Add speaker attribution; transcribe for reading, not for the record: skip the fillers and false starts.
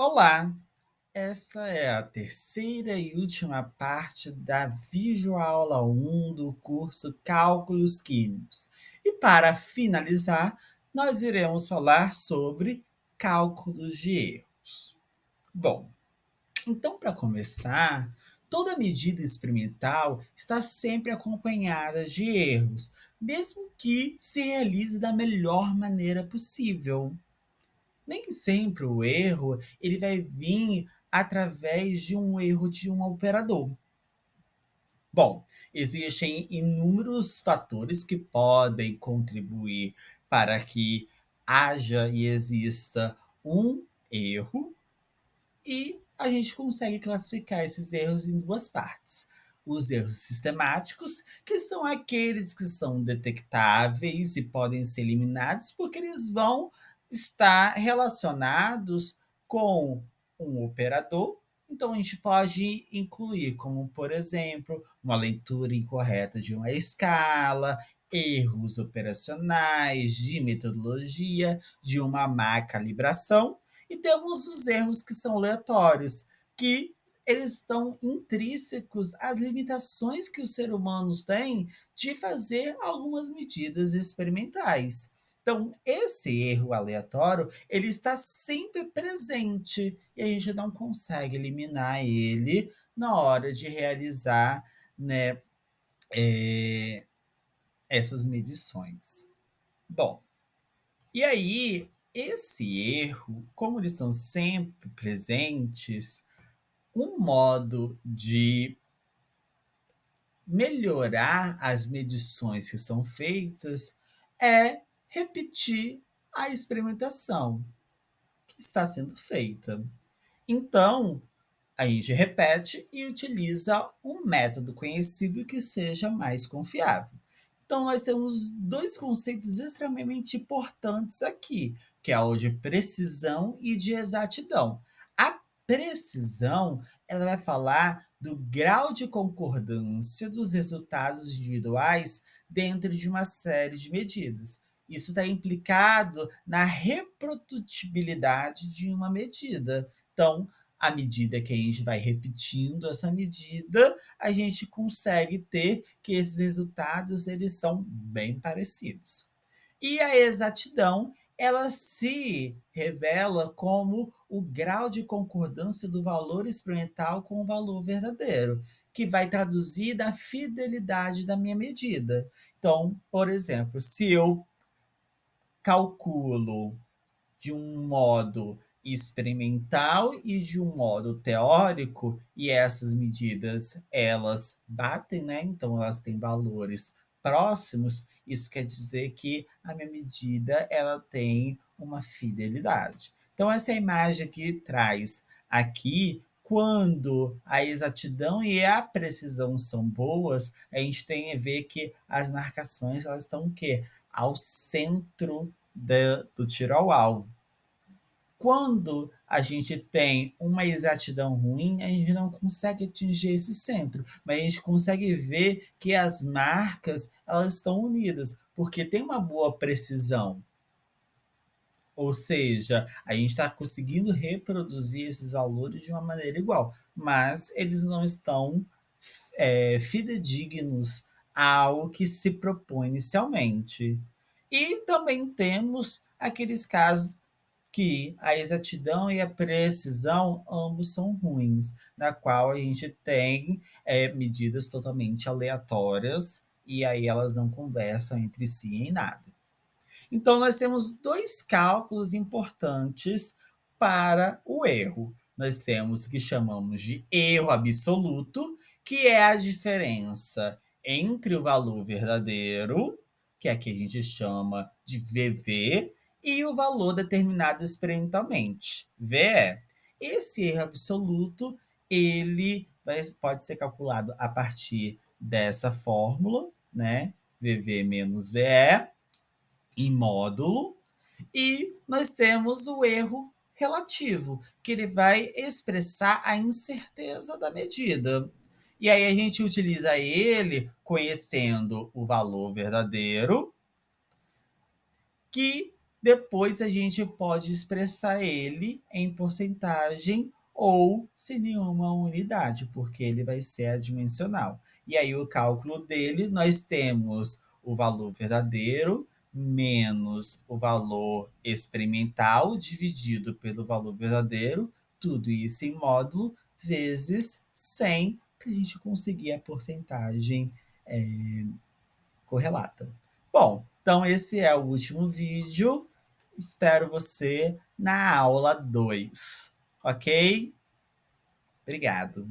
Speaker 1: Olá, essa é a terceira e última parte da videoaula 1 do curso Cálculos Químicos. E para finalizar, nós iremos falar sobre cálculos de erros. Bom, então para começar, toda medida experimental está sempre acompanhada de erros, mesmo que se realize da melhor maneira possível. Nem sempre o erro ele vai vir através de um erro de um operador. Bom, existem inúmeros fatores que podem contribuir para que haja e exista um erro, e a gente consegue classificar esses erros em duas partes. Os erros sistemáticos, que são aqueles que são detectáveis e podem ser eliminados porque eles vão estar relacionados com um operador. Então, a gente pode incluir, como por exemplo, uma leitura incorreta de uma escala, erros operacionais, de metodologia, de uma má calibração, e temos os erros que são aleatórios, que eles estão intrínsecos às limitações que os seres humanos têm de fazer algumas medidas experimentais. Então, esse erro aleatório, ele está sempre presente e a gente não consegue eliminar ele na hora de realizar, né, eh, essas medições. Bom, e aí, esse erro, como eles estão sempre presentes, um modo de melhorar as medições que são feitas é repetir a experimentação que está sendo feita. Então, a gente repete e utiliza um método conhecido que seja mais confiável. Então, nós temos dois conceitos extremamente importantes aqui, que é o de precisão e de exatidão. A precisão, ela vai falar do grau de concordância dos resultados individuais dentro de uma série de medidas. Isso está implicado na reprodutibilidade de uma medida. Então, à medida que a gente vai repetindo essa medida, a gente consegue ter que esses resultados eles são bem parecidos. E a exatidão, ela se revela como o grau de concordância do valor experimental com o valor verdadeiro, que vai traduzir da fidelidade da minha medida. Então, por exemplo, se eu calculo de um modo experimental e de um modo teórico, e essas medidas elas batem, né? Então elas têm valores próximos. Isso quer dizer que a minha medida ela tem uma fidelidade. Então essa é a imagem que traz aqui. Quando a exatidão e a precisão são boas, a gente tem a ver que as marcações elas estão o quê? Ao centro do tiro ao alvo. Quando a gente tem uma exatidão ruim, a gente não consegue atingir esse centro, mas a gente consegue ver que as marcas elas estão unidas, porque tem uma boa precisão. Ou seja, a gente está conseguindo reproduzir esses valores de uma maneira igual, mas eles não estão fidedignos ao que se propõe inicialmente. E também temos aqueles casos que a exatidão e a precisão ambos são ruins, na qual a gente tem medidas totalmente aleatórias e aí elas não conversam entre si em nada. Então, nós temos dois cálculos importantes para o erro. Nós temos o que chamamos de erro absoluto, que é a diferença entre o valor verdadeiro, que é que a gente chama de VV, e o valor determinado experimentalmente, VE. Esse erro absoluto, ele pode ser calculado a partir dessa fórmula, né? VV menos VE, em módulo, e nós temos o erro relativo, que ele vai expressar a incerteza da medida. E aí a gente utiliza ele conhecendo o valor verdadeiro, que Depois a gente pode expressar ele em porcentagem ou sem nenhuma unidade, porque ele vai ser adimensional. E aí o cálculo dele, nós temos o valor verdadeiro menos o valor experimental dividido pelo valor verdadeiro, tudo isso em módulo, vezes 100, para a gente conseguir a porcentagem correlata. Bom, então esse é o último vídeo. Espero você na aula 2, ok? Obrigado.